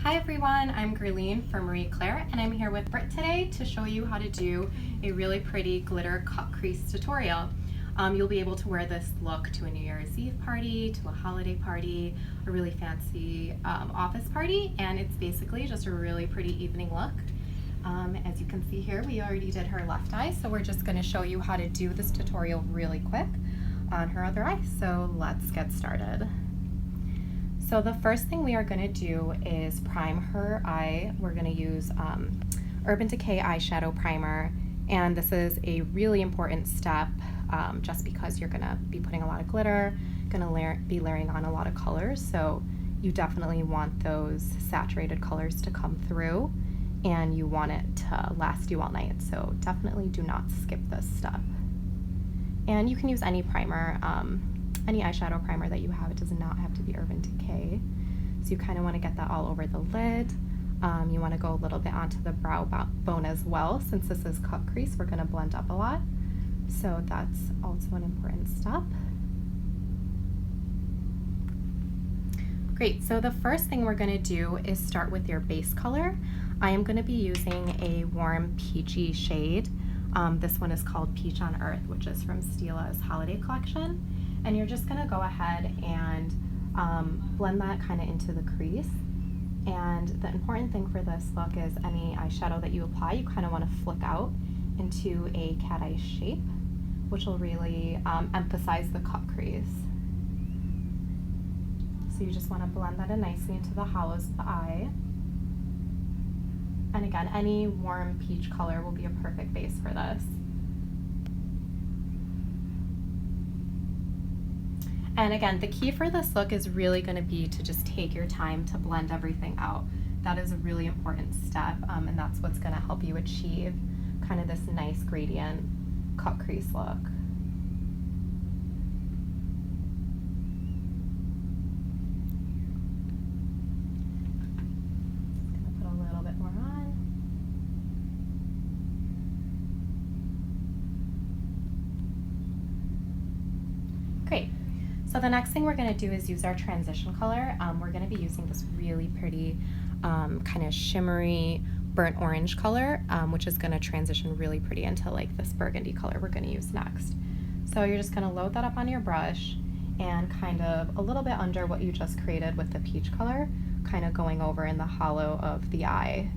Hi everyone, I'm Gerline from Marie Claire and I'm here with Britt today to show you how to do a really pretty glitter cut crease tutorial. You'll be able to wear this look to a New Year's Eve party, to a holiday party, a really fancy office party, and it's basically just a really pretty evening look. As you can see here, we already did her left eye, so we're just going to show you how to do this tutorial really quick on her other eye. So let's get started. So the first thing we are going to do is prime her eye. We're going to use Urban Decay eyeshadow primer, and this is a really important step just because you're going to be putting a lot of glitter, going to be layering on a lot of colors, so you definitely want those saturated colors to come through and you want it to last you all night, so definitely do not skip this step. And you can use any primer, any eyeshadow primer that you have. It does not have to be Urban Decay. So you kind of want to get that all over the lid. You want to go a little bit onto the brow bone as well. Since this is cut crease, we're going to blend up a lot. So that's also an important step. Great, so the first thing we're going to do is start with your base color. I am going to be using a warm peachy shade. This one is called Peach on Earth, which is from Stila's holiday collection. And you're just going to go ahead and blend that kind of into the crease. And the important thing for this look is any eyeshadow that you apply, you kind of want to flick out into a cat eye shape, which will really emphasize the cut crease. So you just want to blend that in nicely into the hollows of the eye. And again, any warm peach color will be a perfect base for this. And again, the key for this look is really going to be to just take your time to blend everything out. That is a really important step, and that's what's going to help you achieve kind of this nice gradient cut crease look. Just going to put a little bit more on. Great. So the next thing we're going to do is use our transition color. We're going to be using this really pretty kind of shimmery burnt orange color, which is going to transition really pretty into like this burgundy color we're going to use next. So you're just going to load that up on your brush and kind of a little bit under what you just created with the peach color, kind of going over in the hollow of the eye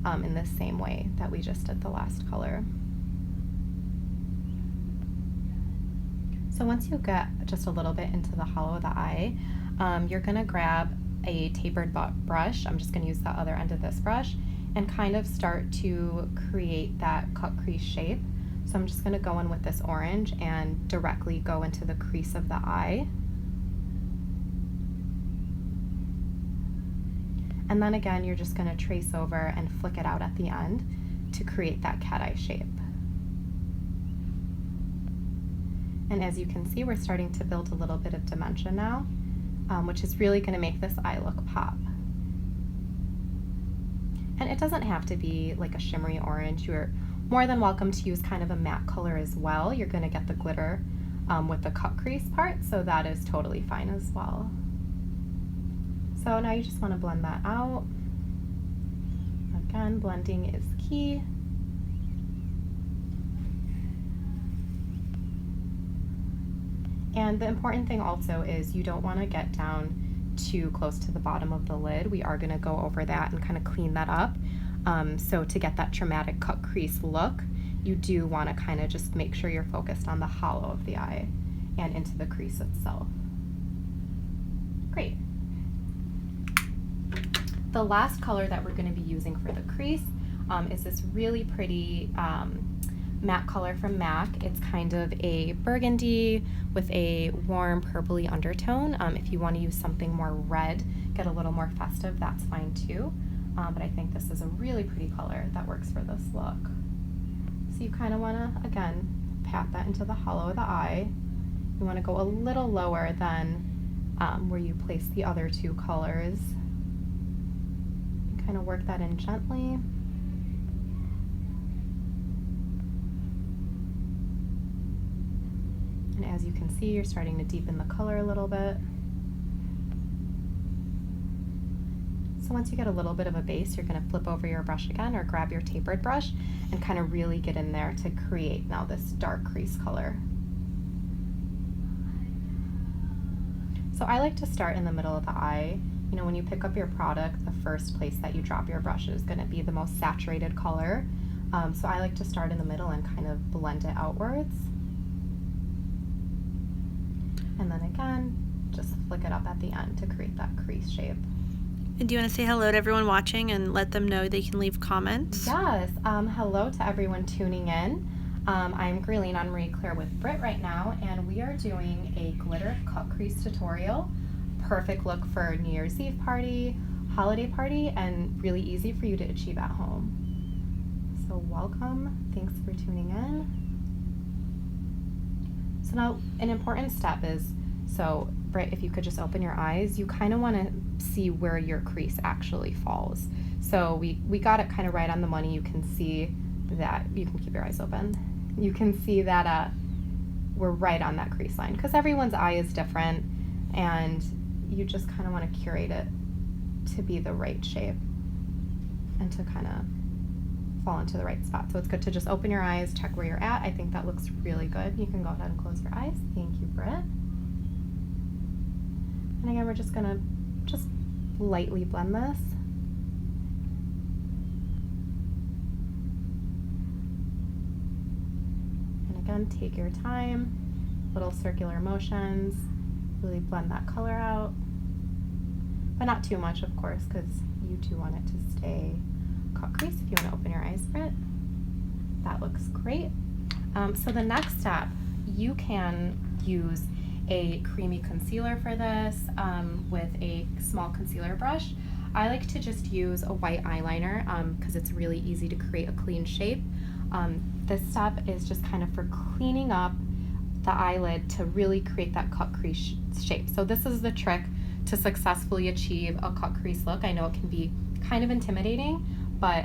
in the same way that we just did the last color. So once you get just a little bit into the hollow of the eye, you're going to grab a tapered brush. I'm just going to use the other end of this brush and kind of start to create that cut crease shape. So I'm just going to go in with this orange and directly go into the crease of the eye. And then again, you're just going to trace over and flick it out at the end to create that cat eye shape. And as you can see, we're starting to build a little bit of dimension now, which is really going to make this eye look pop. And it doesn't have to be like a shimmery orange. You're more than welcome to use kind of a matte color as well. You're going to get the glitter with the cut crease part, so that is totally fine as well. So now you just want to blend that out. Again, blending is key. And the important thing also is you don't want to get down too close to the bottom of the lid. We are going to go over that and kind of clean that up. So to get that dramatic cut crease look, you do want to kind of just make sure you're focused on the hollow of the eye and into the crease itself. Great. The last color that we're going to be using for the crease is this really pretty matte color from MAC. It's kind of a burgundy with a warm purpley undertone. If you want to use something more red, get a little more festive, that's fine too. But I think this is a really pretty color that works for this look. So you kind of want to, again, pat that into the hollow of the eye. You want to go a little lower than where you place the other two colors. And kind of work that in gently. And as you can see, you're starting to deepen the color a little bit. So So once you get a little bit of a base, you're gonna flip over your brush again or grab your tapered brush and kind of really get in there to create now this dark crease color. So I like to start in the middle of the eye. You know, when you pick up your product, the first place that you drop your brush is gonna be the most saturated color. So I like to start in the middle and kind of blend it outwards. And then again, just flick it up at the end to create that crease shape. And do you want to say hello to everyone watching and let them know they can leave comments? Yes, hello to everyone tuning in. I'm Green on Marie Claire with Britt right now, and we are doing a glitter cut crease tutorial. Perfect look for New Year's Eve party, holiday party, and really easy for you to achieve at home. So welcome, thanks for tuning in. So now an important step is, so Britt, if you could just open your eyes, you kind of want to see where your crease actually falls. So we got it kind of right on the money. You can see that, you can keep your eyes open. You can see that we're right on that crease line because everyone's eye is different, and you just kind of want to curate it to be the right shape and to kind of fall into the right spot. So it's good to just open your eyes, check where you're at. I think that looks really good. You can go ahead and close your eyes. Thank you, Britt. And again, we're just gonna just lightly blend this. And again, take your time, little circular motions, really blend that color out. But not too much, of course, because you do want it to stay cut crease. If you want to open your eyes, Britt, that looks great. So the next step, you can use a creamy concealer for this with a small concealer brush. I like to just use a white eyeliner because it's really easy to create a clean shape. This step is just kind of for cleaning up the eyelid to really create that cut crease shape. So this is the trick to successfully achieve a cut crease look. I know it can be kind of intimidating, but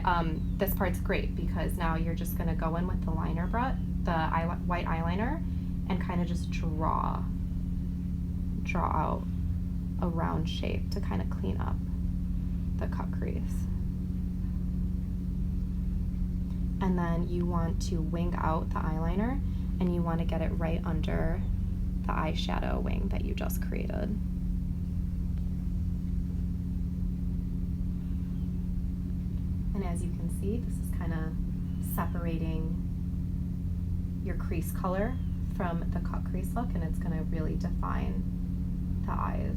this part's great because now you're just gonna go in with the liner brush, the white eyeliner, and kind of just draw out a round shape to kind of clean up the cut crease. And then you want to wing out the eyeliner, and you want to get it right under the eyeshadow wing that you just created. And as you can see, this is kind of separating your crease color from the cut crease look, and it's going to really define the eyes.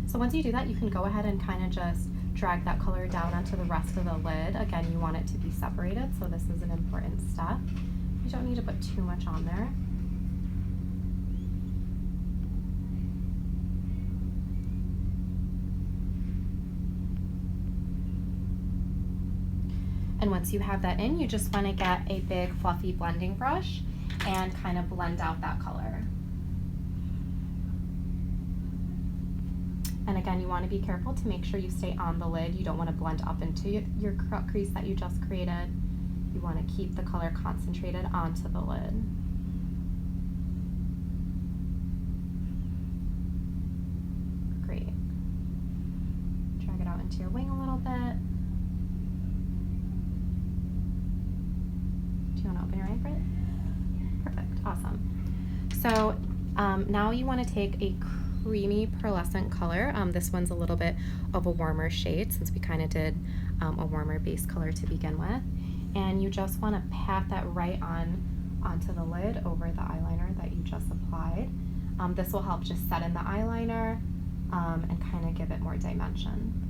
So once you do that, you can go ahead and kind of just drag that color down onto the rest of the lid. Again, you want it to be separated, so this is an important step. You don't need to put too much on there. And once you have that in, you just want to get a big fluffy blending brush and kind of blend out that color. And again, you want to be careful to make sure you stay on the lid. You don't want to blend up into your cut crease that you just created. You want to keep the color concentrated onto the lid. Great. Drag it out into your wing a little bit. Do you want to open your eye, Britt? Perfect, awesome. So now you want to take a creamy pearlescent color. This one's a little bit of a warmer shade since we kind of did a warmer base color to begin with. And you just want to pat that right onto the lid over the eyeliner that you just applied. This will help just set in the eyeliner and kind of give it more dimension.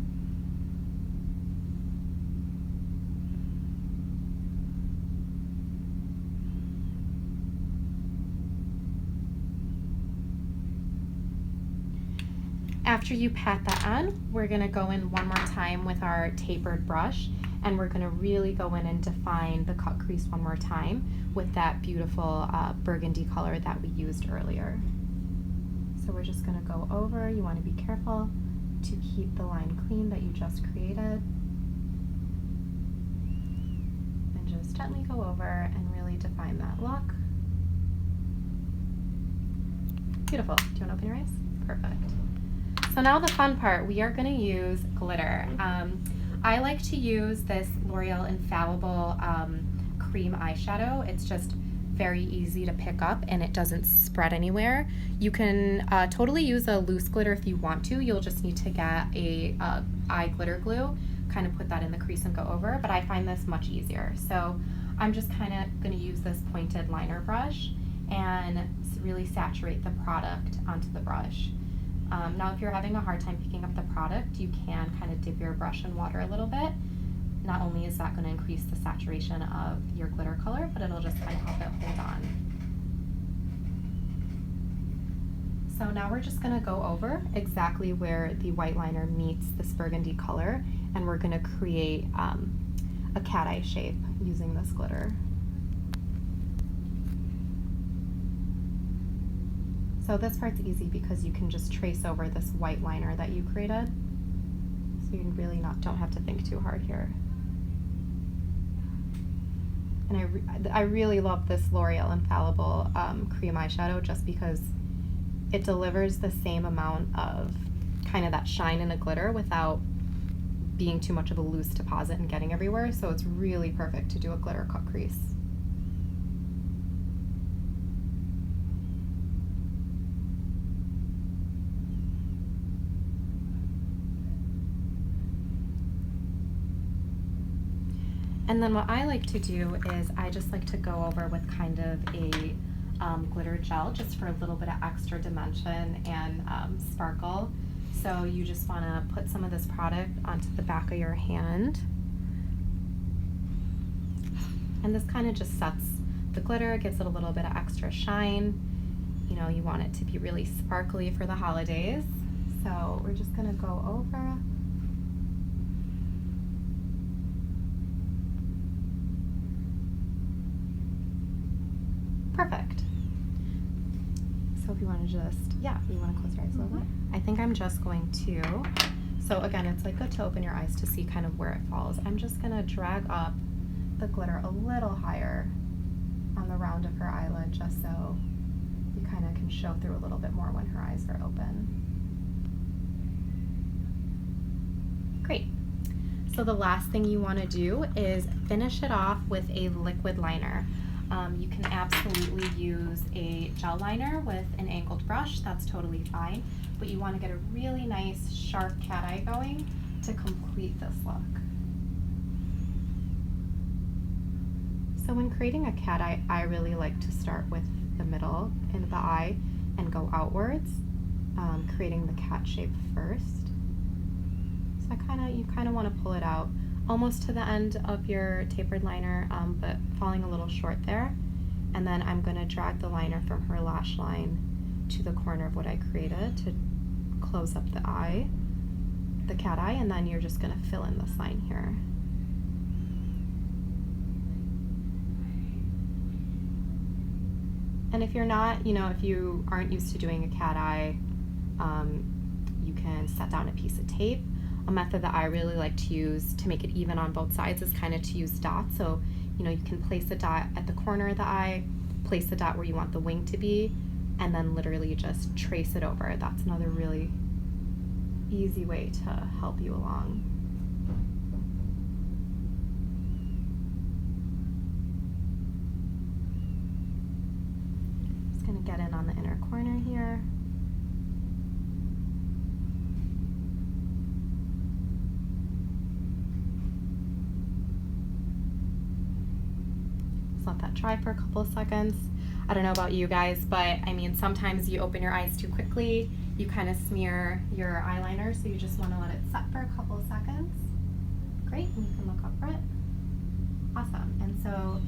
After you pat that on, we're going to go in one more time with our tapered brush, and we're going to really go in and define the cut crease one more time with that beautiful burgundy color that we used earlier. So we're just going to go over. You want to be careful to keep the line clean that you just created, and just gently go over and really define that look. Beautiful. Do you want to open your eyes? Perfect. So now the fun part, we are going to use glitter. I like to use this L'Oreal Infallible cream eyeshadow. It's just very easy to pick up and it doesn't spread anywhere. You can totally use a loose glitter if you want to. You'll just need to get a eye glitter glue, kind of put that in the crease and go over, but I find this much easier. So I'm just kind of going to use this pointed liner brush and really saturate the product onto the brush. Now if you're having a hard time picking up the product, you can kind of dip your brush in water a little bit. Not only is that going to increase the saturation of your glitter color, but it'll just kind of help it hold on. So now we're just going to go over exactly where the white liner meets this burgundy color, and we're going to create a cat eye shape using this glitter. So this part's easy because you can just trace over this white liner that you created. So you really don't have to think too hard here. And I really love this L'Oreal Infallible cream eyeshadow just because it delivers the same amount of kind of that shine in the glitter without being too much of a loose deposit and getting everywhere. So it's really perfect to do a glitter cut crease. And then what I like to do is I just like to go over with kind of a glitter gel just for a little bit of extra dimension and sparkle. So you just want to put some of this product onto the back of your hand. And this kind of just sets the glitter, gives it a little bit of extra shine. You know, you want it to be really sparkly for the holidays. So we're just going to go over. Perfect. So if you want to just, you want to close your eyes a little bit. I think I'm just going to, so again, it's like good to open your eyes to see kind of where it falls. I'm just going to drag up the glitter a little higher on the round of her eyelid just so you kind of can show through a little bit more when her eyes are open. Great. So the last thing you want to do is finish it off with a liquid liner. You can absolutely use a gel liner with an angled brush, that's totally fine, but you want to get a really nice sharp cat eye going to complete this look. So when creating a cat eye, I really like to start with the middle in the eye and go outwards, creating the cat shape first. So you kind of want to pull it out almost to the end of your tapered liner, but falling a little short there. And then I'm going to drag the liner from her lash line to the corner of what I created to close up the eye, the cat eye, and then you're just going to fill in this line here. And if you're not, if you aren't used to doing a cat eye, you can set down a piece of tape. A method that I really like to use to make it even on both sides is kind of to use dots. So, you can place a dot at the corner of the eye, place the dot where you want the wing to be, and then literally just trace it over. That's another really easy way to help you along. Just gonna get in on the inner corner here. Let that dry for a couple of seconds. I don't know about you guys, but I mean, sometimes you open your eyes too quickly, you kind of smear your eyeliner, so you just want to let it set for a couple of seconds. Great, and you can look up for it. Awesome. And so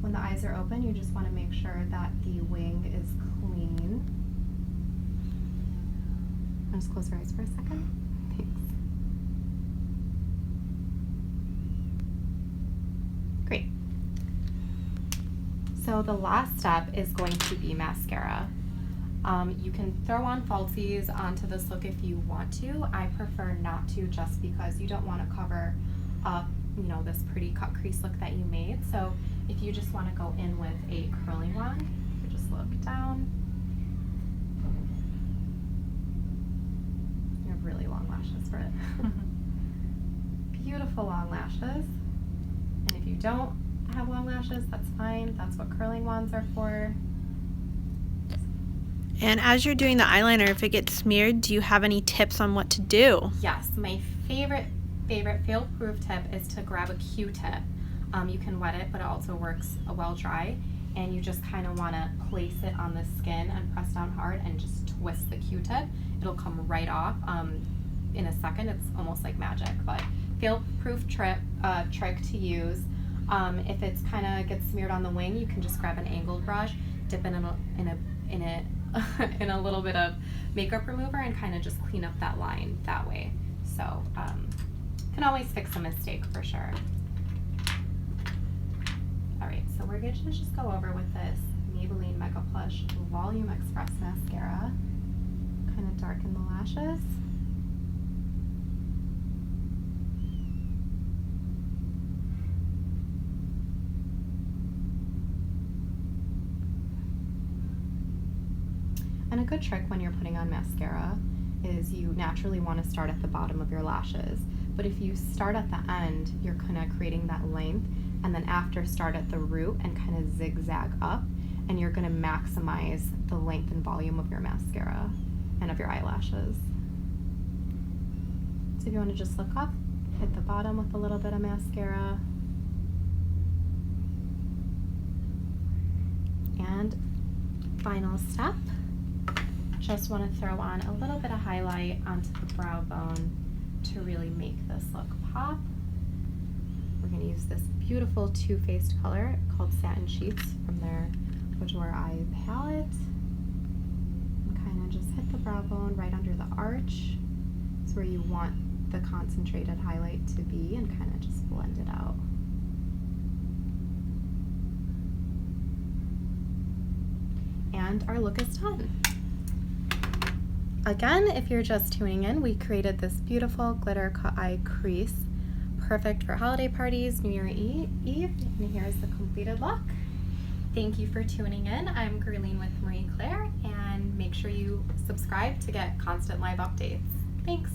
when the eyes are open, you just want to make sure that the wing is clean. I'll just close your eyes for a second. Thanks. Great. So the last step is going to be mascara. You can throw on falsies onto this look if you want to. I prefer not to, just because you don't want to cover up, this pretty cut crease look that you made. So if you just want to go in with a curling wand, you just look down lashes for it. Beautiful long lashes. And if you don't have long lashes, that's fine. That's what curling wands are for. And as you're doing the eyeliner, if it gets smeared, do you have any tips on what to do? Yes, my favorite fail-proof tip is to grab a Q-tip. You can wet it, but it also works well dry. And you just kind of want to place it on the skin and press down hard and just twist the Q-tip. It'll come right off in a second. It's almost like magic, but fail-proof trick to use. If it's kind of gets smeared on the wing, you can just grab an angled brush, dip it in a little bit of makeup remover and kind of just clean up that line that way. So can always fix a mistake for sure. All right, so we're going to just go over with this Maybelline Mega Plush Volume Express Mascara. Kind of darken the lashes. And a good trick when you're putting on mascara is you naturally want to start at the bottom of your lashes. But if you start at the end, you're kind of creating that length, and then after start at the root and kind of zigzag up, and you're going to maximize the length and volume of your mascara and of your eyelashes. So if you want to just look up, hit the bottom with a little bit of mascara. And final step, just want to throw on a little bit of highlight onto the brow bone to really make this look pop. We're going to use this beautiful Too Faced color called Satin Sheets from their Couture Eye palette. And kind of just hit the brow bone right under the arch. It's where you want the concentrated highlight to be, and kind of just blend it out. And our look is done. Again, if you're just tuning in, we created this beautiful glitter cut eye crease, perfect for holiday parties, New Year Eve, and here's the completed look. Thank you for tuning in. I'm Gerline with Marie Claire, and make sure you subscribe to get constant live updates. Thanks.